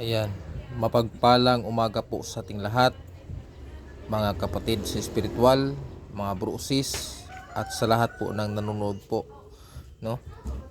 Ayan, mapagpalang umaga po sa ating lahat, mga kapatid sa spiritual, mga brusis, at sa lahat po ng nanonood po, no?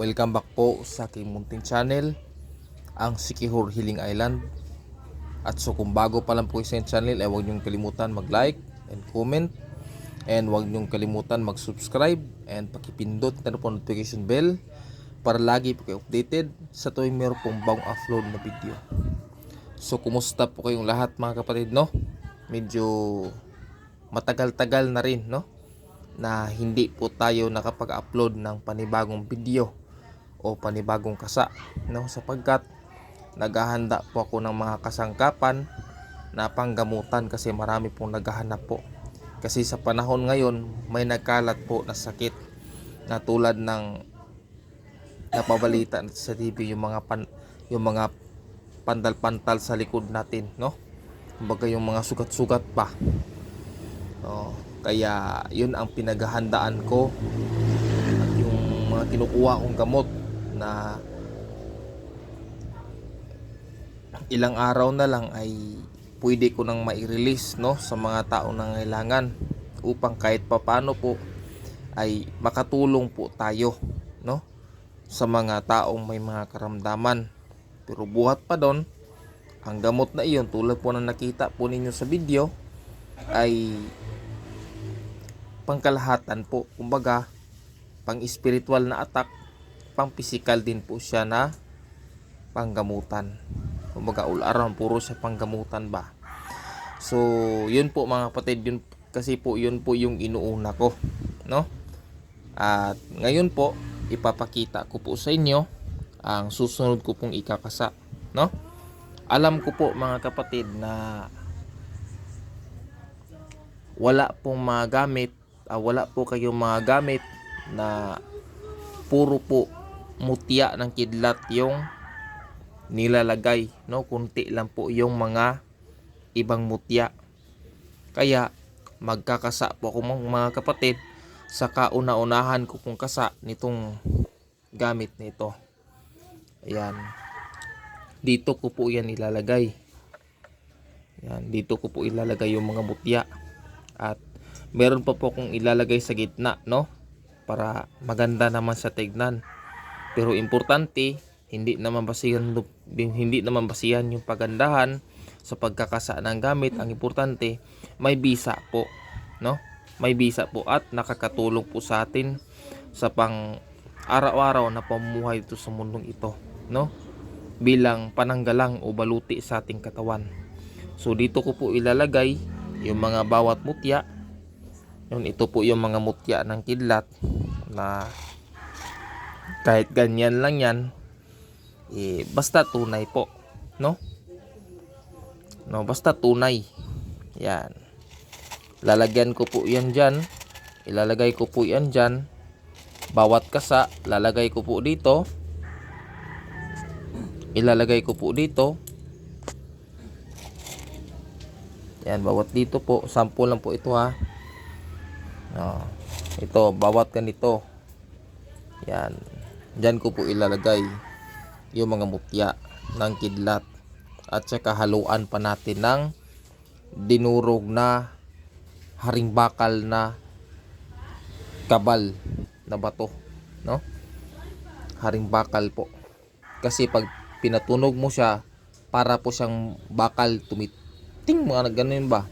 Welcome back po sa aking munting channel, ang Sikihor Healing Island. At so kung bago pa lang po sa channel, ay huwag niyong kalimutan mag-like and comment, and huwag niyong kalimutan mag-subscribe and pakipindot na po notification bell para lagi po kayo updated sa tuwing meron pong bagong upload na video. So kumusta po kayong lahat mga kapatid, no? Medyo matagal-tagal na rin, no? Na hindi po tayo nakapag-upload ng panibagong video o panibagong kasa, no? Sapagkat naghahanda po ako ng mga kasangkapan na panggamutan kasi marami pong naghahanap po. Kasi sa panahon ngayon may nagkalat po na sakit na tulad ng napabalita sa TV, yung mga pantal-pantal sa likod natin, no? Kumbaga yung mga sugat-sugat pa. Kaya yun ang pinaghahandaan ko, at yung mga kinukuha kong gamot na ilang araw na lang ay pwede ko nang mai-release, no, sa mga taong nangailangan, upang kahit papano po ay makatulong po tayo, no, sa mga taong may mga karamdaman. Pero buhat pa doon, ang gamot na iyon, tulad po na nakita po ninyo sa video, ay pangkalahatan po. Kumbaga, pang spiritual na attack, pang physical din po siya na panggamutan. Kumbaga, all around, puro siya panggamutan ba. So, yun po mga kapatid, yun, kasi po yun po yung inuuna ko, no? At ngayon po, ipapakita ko po sa inyo ang susunod ko pong ikakasa, no? Alam ko po mga kapatid na wala pong mga gamit, wala po kayong mga gamit na puro po mutya ng kidlat yung nilalagay, no? Kunti lang po yung mga ibang mutya. Kaya magkakasa po ako mga kapatid sa kauna-unahan ko pong kasa nitong gamit nito. Ayan. Dito ko po yan ilalagay. Ayan. Dito ko po ilalagay yung mga mutya. At meron pa po akong ilalagay sa gitna, no? Para maganda naman sa tignan. Pero importante, hindi naman basihan yung pagandahan sa pagkakasa ng gamit. Ang importante, may bisa po, no? May bisa po at nakakatulong po sa atin sa pang araw-araw na pamumuhay dito sa mundong ito, no? Bilang pananggalang o baluti sa ating katawan. So dito ko po ilalagay yung mga bawat mutya. Yun, ito po yung mga mutya ng kidlat na kahit ganyan lang yan, basta tunay po, no? No, basta tunay. Yan. Lalagyan ko po yan dyan. Ilalagay ko po yan dyan. Bawat kasa, lalagay ko po dito. Ilalagay ko po dito. Yan, bawat dito po. Sample lang po ito ha. Ito, bawat ganito. Yan. Diyan ko po ilalagay yung mga mutya ng kidlat. At saka haluan pa natin ng dinurog na haringbakal na kabal na bato, no? Haringbakal po. Kasi pag pinatunog mo siya, para po siyang bakal tumiting, mga ganun ba?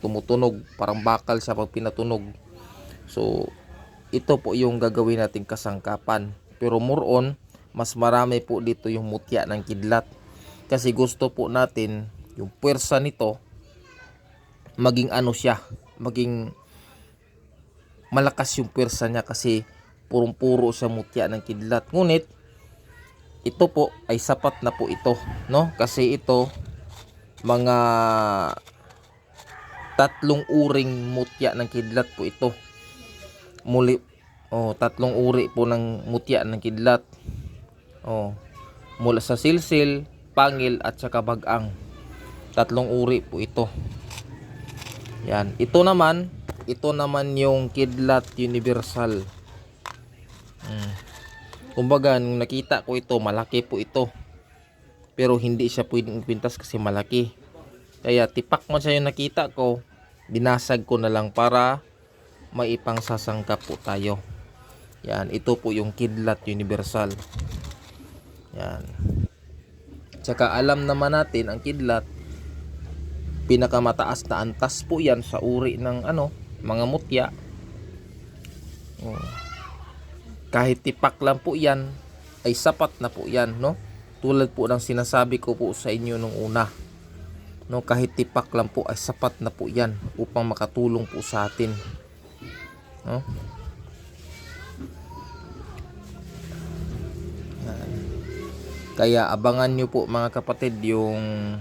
Tumutunog, parang bakal siya pag pinatunog. So, ito po yung gagawin nating kasangkapan. Pero more on, mas marami po dito yung mutya ng kidlat. Kasi gusto po natin yung puwersa nito maging ano siya, maging malakas yung puwersa niya kasi purong-puro siya mutya ng kidlat. Ngunit ito po ay sapat na po ito, no? Kasi ito mga 3 uring mutya ng kidlat po ito. Muli, 3 uri po ng mutya ng kidlat. Mula sa silsil, pangil at saka bagang. 3 uri po ito. Yan. Ito naman yung kidlat universal. Kumbaga, nung nakita ko ito, malaki po ito. pero hindi siya pwedeng ipintas kasi malaki. Kaya tipak mo siya yung nakita ko, binasag ko na lang para maipangsasangkap po tayo. Yan, ito po yung kidlat universal. Yan. Tsaka alam naman natin ang kidlat, pinakamataas na antas po yan sa uri ng mga mutya. Kahit tipak lang po yan ay sapat na po yan, no? Tulad po ng sinasabi ko po sa inyo nung una, no, kahit tipak lang po ay sapat na po yan upang makatulong po sa atin, no? Yan. Kaya abangan nyo po mga kapatid yung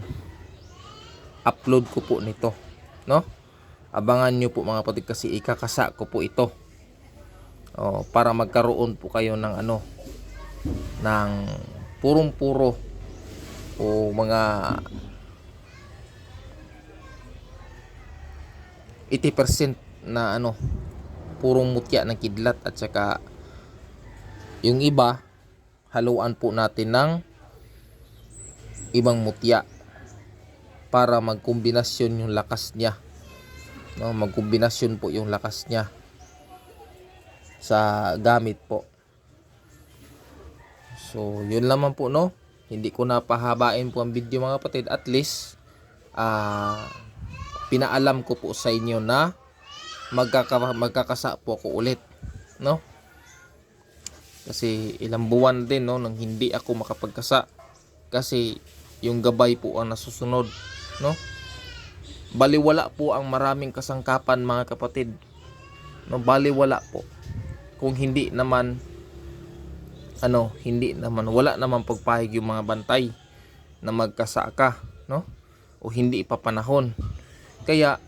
upload ko po nito, no? Abangan nyo po mga kapatid kasi ikakasa ko po ito para magkaroon po kayo ng ng purong-puro o mga 80% na purong mutya ng kidlat, at saka yung iba haluan po natin ng ibang mutya para magkombinasyon yung lakas niya, no? Magkombinasyon po yung lakas niya sa gamit po. So yun lamang po, no? Hindi ko na pahabain po ang video mga kapatid. At least pinaalam ko po sa inyo na magkakasa po ako ulit, no? Kasi ilang buwan din, no, nang hindi ako makapagkasa kasi yung gabay po ang nasusunod, no? Baliwala po ang maraming kasangkapan mga kapatid, no? Baliwala po kung hindi naman wala naman pagpahig yung mga bantay na magkasa ka, no? O hindi pa panahon. Kaya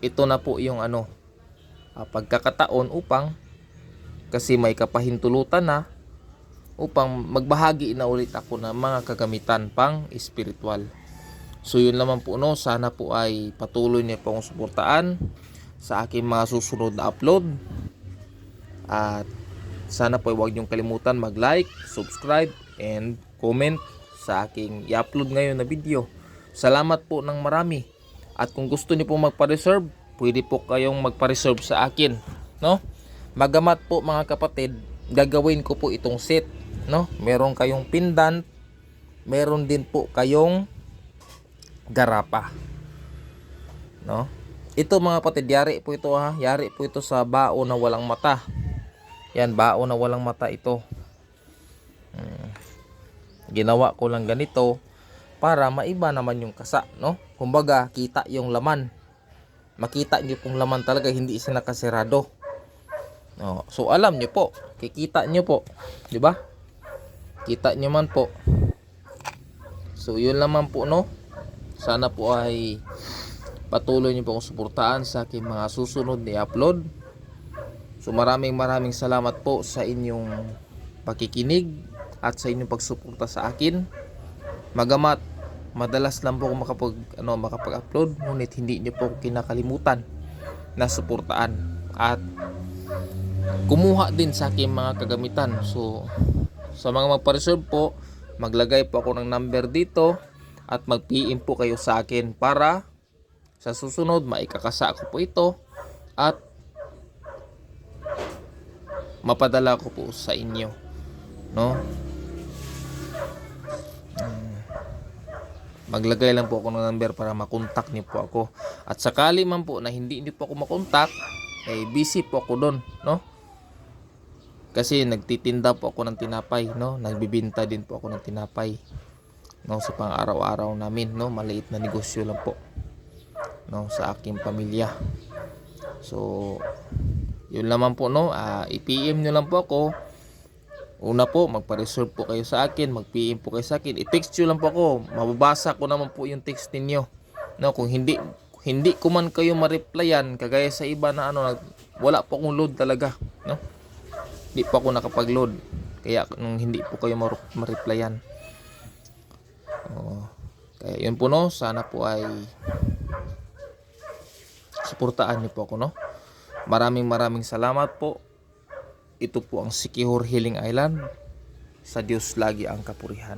ito na po yung pagkakataon upang, kasi may kapahintulutan na, upang magbahagi na ulit ako ng mga kagamitan pang espiritual. So yun naman po, no, sana po ay patuloy niyo pong suportaan sa aking mga susunod na upload. At sana po huwag niyong kalimutan mag-like, subscribe, and comment sa aking i-upload ngayon na video. Salamat po ng marami. At kung gusto niyo po magpa-reserve, pwede po kayong magpa-reserve sa akin, no? Magamat po mga kapatid, gagawin ko po itong set, no? Meron kayong pendant, meron din po kayong garapa, no? Ito mga kapatid, yari po ito yari po ito sa bao na walang mata. Yan, bao na walang mata ito. Ginawa ko lang ganito para maiba naman yung kasa, no? Kumbaga, kita yung laman. Makita niyo pong laman talaga, hindi isa nakasirado. No, so alam niyo po, kikita niyo po, 'di ba? Kita niyo man po. So yun naman po, no. Sana po ay patuloy niyo po akong suportahan sa aking mga susunod na i-upload. So maraming salamat po sa inyong pakikinig at sa inyong pagsuporta sa akin. Magamat madalas lang po ako makapag-upload, ngunit hindi niyo po kinakalimutan na suportaan at kumuha din sa aking mga kagamitan. So sa mga magpa-reserve po, maglagay po ako ng number dito at mag-PM po kayo sa akin para sa susunod maikakasa ko po ito at mapadala ko po sa inyo, no? Maglagay lang po ako ng number para makontak niyo po ako. At sakali man po na hindi po ako makontak, busy po ako doon, no? Kasi nagtitinda po ako ng tinapay, no? Nagbibenta din po ako ng tinapay, no, sa pang-araw-araw namin, no? Maliit na negosyo lang po, no, sa aking pamilya. So yun lamang po, no. I-PM nyo lang po ako. Una po, magpa-reserve po kayo sa akin, mag-PM po kayo sa akin, i-text nyo lang po ako, mababasa ko naman po yung text ninyo, no? Kung hindi ko man kayo ma-replyan, kagaya sa iba na wala po akong load talaga, no? Hindi po ako nakapag-load, kaya nung hindi po kayo ma-replyan. Kaya yun po, no, sana po ay suportaan niyo po ako, no. Maraming salamat po. Ito po ang Siquijor Healing Island. Sa Diyos lagi ang kapurihan.